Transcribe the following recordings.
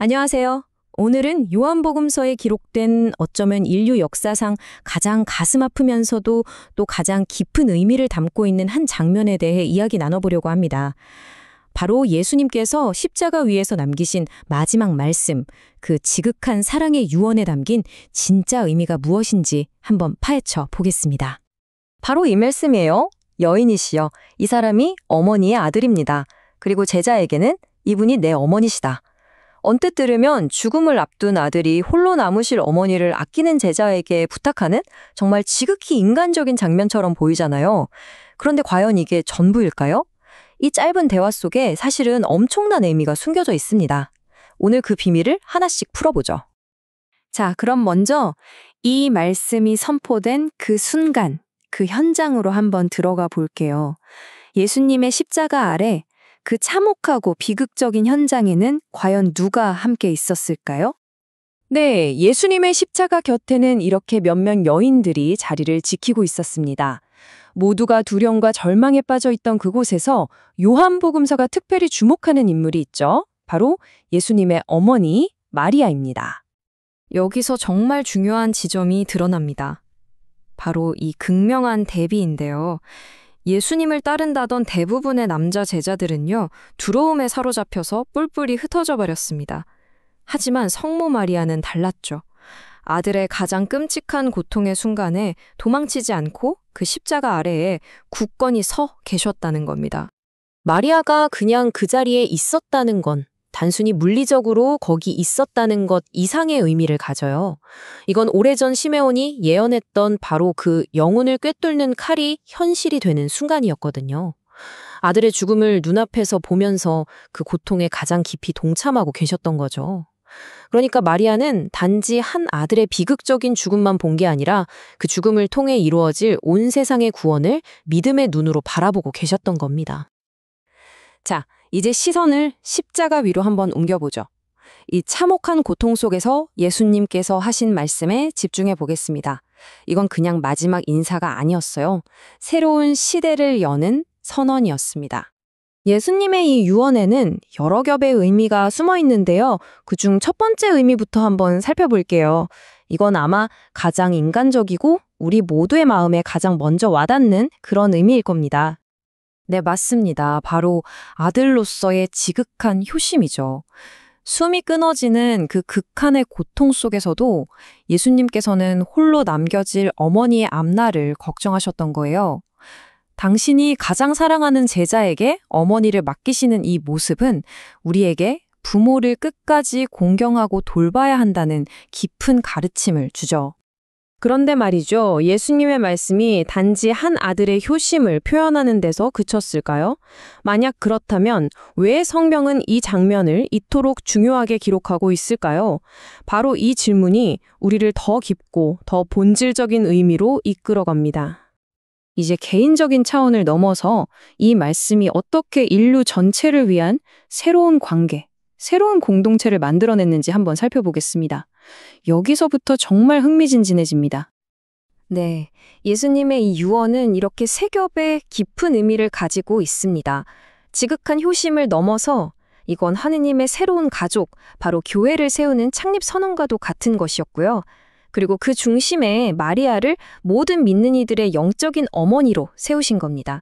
안녕하세요. 오늘은 요한복음서에 기록된 어쩌면 인류 역사상 가장 가슴 아프면서도 또 가장 깊은 의미를 담고 있는 한 장면에 대해 이야기 나눠보려고 합니다. 바로 예수님께서 십자가 위에서 남기신 마지막 말씀, 그 지극한 사랑의 유언에 담긴 진짜 의미가 무엇인지 한번 파헤쳐 보겠습니다. 바로 이 말씀이에요. 여인이시여, 이 사람이 어머니의 아들입니다. 그리고 제자에게는 이분이 내 어머니시다. 언뜻 들으면 죽음을 앞둔 아들이 홀로 남으실 어머니를 아끼는 제자에게 부탁하는 정말 지극히 인간적인 장면처럼 보이잖아요. 그런데 과연 이게 전부일까요? 이 짧은 대화 속에 사실은 엄청난 의미가 숨겨져 있습니다. 오늘 그 비밀을 하나씩 풀어보죠. 자, 그럼 먼저 이 말씀이 선포된 그 순간, 그 현장으로 한번 들어가 볼게요. 예수님의 십자가 아래 그 참혹하고 비극적인 현장에는 과연 누가 함께 있었을까요? 네, 예수님의 십자가 곁에는 이렇게 몇몇 여인들이 자리를 지키고 있었습니다. 모두가 두려움과 절망에 빠져 있던 그곳에서 요한복음서가 특별히 주목하는 인물이 있죠. 바로 예수님의 어머니 마리아입니다. 여기서 정말 중요한 지점이 드러납니다. 바로 이 극명한 대비인데요. 예수님을 따른다던 대부분의 남자 제자들은요, 두려움에 사로잡혀서 뿔뿔이 흩어져 버렸습니다. 하지만 성모 마리아는 달랐죠. 아들의 가장 끔찍한 고통의 순간에 도망치지 않고 그 십자가 아래에 굳건히 서 계셨다는 겁니다. 마리아가 그냥 그 자리에 있었다는 건 단순히 물리적으로 거기 있었다는 것 이상의 의미를 가져요. 이건 오래전 시메온이 예언했던 바로 그 영혼을 꿰뚫는 칼이 현실이 되는 순간이었거든요. 아들의 죽음을 눈앞에서 보면서 그 고통에 가장 깊이 동참하고 계셨던 거죠. 그러니까 마리아는 단지 한 아들의 비극적인 죽음만 본 게 아니라 그 죽음을 통해 이루어질 온 세상의 구원을 믿음의 눈으로 바라보고 계셨던 겁니다. 자, 이제 시선을 십자가 위로 한번 옮겨보죠. 이 참혹한 고통 속에서 예수님께서 하신 말씀에 집중해 보겠습니다. 이건 그냥 마지막 인사가 아니었어요. 새로운 시대를 여는 선언이었습니다. 예수님의 이 유언에는 여러 겹의 의미가 숨어 있는데요. 그중 첫 번째 의미부터 한번 살펴볼게요. 이건 아마 가장 인간적이고 우리 모두의 마음에 가장 먼저 와닿는 그런 의미일 겁니다. 네, 맞습니다. 바로 아들로서의 지극한 효심이죠. 숨이 끊어지는 그 극한의 고통 속에서도 예수님께서는 홀로 남겨질 어머니의 앞날을 걱정하셨던 거예요. 당신이 가장 사랑하는 제자에게 어머니를 맡기시는 이 모습은 우리에게 부모를 끝까지 공경하고 돌봐야 한다는 깊은 가르침을 주죠. 그런데 말이죠. 예수님의 말씀이 단지 한 아들의 효심을 표현하는 데서 그쳤을까요? 만약 그렇다면 왜 성경은 이 장면을 이토록 중요하게 기록하고 있을까요? 바로 이 질문이 우리를 더 깊고 더 본질적인 의미로 이끌어갑니다. 이제 개인적인 차원을 넘어서 이 말씀이 어떻게 인류 전체를 위한 새로운 관계, 새로운 공동체를 만들어냈는지 한번 살펴보겠습니다. 여기서부터 정말 흥미진진해집니다. 네, 예수님의 이 유언은 이렇게 세 겹의 깊은 의미를 가지고 있습니다. 지극한 효심을 넘어서 이건 하느님의 새로운 가족, 바로 교회를 세우는 창립 선언과도 같은 것이었고요. 그리고 그 중심에 마리아를 모든 믿는 이들의 영적인 어머니로 세우신 겁니다.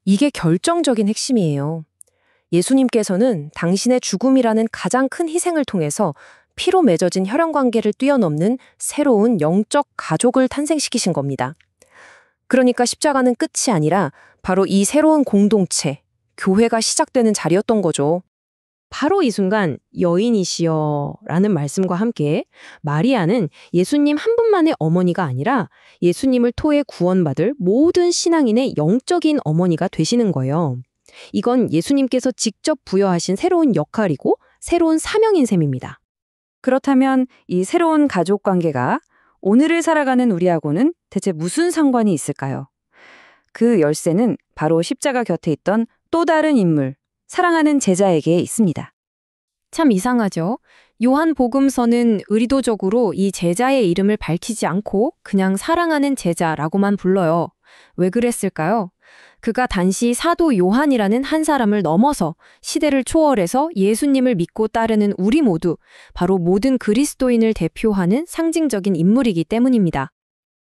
이게 결정적인 핵심이에요. 예수님께서는 당신의 죽음이라는 가장 큰 희생을 통해서 피로 맺어진 혈연관계를 뛰어넘는 새로운 영적 가족을 탄생시키신 겁니다. 그러니까 십자가는 끝이 아니라 바로 이 새로운 공동체, 교회가 시작되는 자리였던 거죠. 바로 이 순간 여인이시여 라는 말씀과 함께 마리아는 예수님 한 분만의 어머니가 아니라 예수님을 통해 구원받을 모든 신앙인의 영적인 어머니가 되시는 거예요. 이건 예수님께서 직접 부여하신 새로운 역할이고 새로운 사명인 셈입니다. 그렇다면 이 새로운 가족 관계가 오늘을 살아가는 우리하고는 대체 무슨 상관이 있을까요? 그 열쇠는 바로 십자가 곁에 있던 또 다른 인물, 사랑하는 제자에게 있습니다. 참 이상하죠? 요한복음서는 의도적으로 이 제자의 이름을 밝히지 않고 그냥 사랑하는 제자라고만 불러요. 왜 그랬을까요? 그가 단시 사도 요한이라는 한 사람을 넘어서 시대를 초월해서 예수님을 믿고 따르는 우리 모두, 바로 모든 그리스도인을 대표하는 상징적인 인물이기 때문입니다.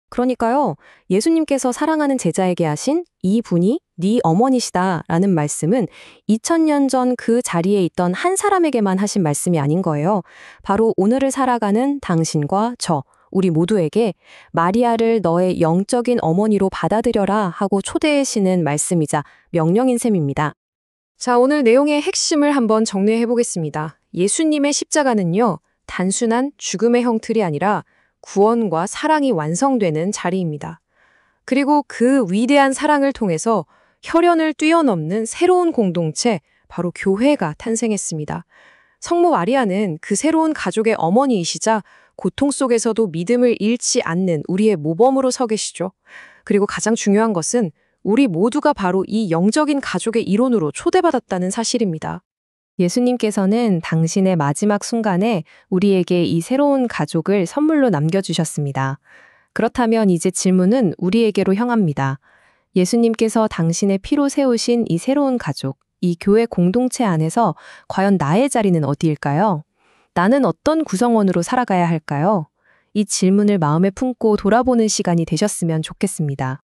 그러니까요, 예수님께서 사랑하는 제자에게 하신 이 분이 네 어머니시다라는 말씀은 2000년 전 그 자리에 있던 한 사람에게만 하신 말씀이 아닌 거예요. 바로 오늘을 살아가는 당신과 저, 우리 모두에게 마리아를 너의 영적인 어머니로 받아들여라 하고 초대하시는 말씀이자 명령인 셈입니다. 자, 오늘 내용의 핵심을 한번 정리해 보겠습니다. 예수님의 십자가는요, 단순한 죽음의 형틀이 아니라 구원과 사랑이 완성되는 자리입니다. 그리고 그 위대한 사랑을 통해서 혈연을 뛰어넘는 새로운 공동체, 바로 교회가 탄생했습니다. 성모 마리아는 그 새로운 가족의 어머니이시자 고통 속에서도 믿음을 잃지 않는 우리의 모범으로 서 계시죠. 그리고 가장 중요한 것은 우리 모두가 바로 이 영적인 가족의 일원으로 초대받았다는 사실입니다. 예수님께서는 당신의 마지막 순간에 우리에게 이 새로운 가족을 선물로 남겨주셨습니다. 그렇다면 이제 질문은 우리에게로 향합니다. 예수님께서 당신의 피로 세우신 이 새로운 가족, 이 교회 공동체 안에서 과연 나의 자리는 어디일까요? 나는 어떤 구성원으로 살아가야 할까요? 이 질문을 마음에 품고 돌아보는 시간이 되셨으면 좋겠습니다.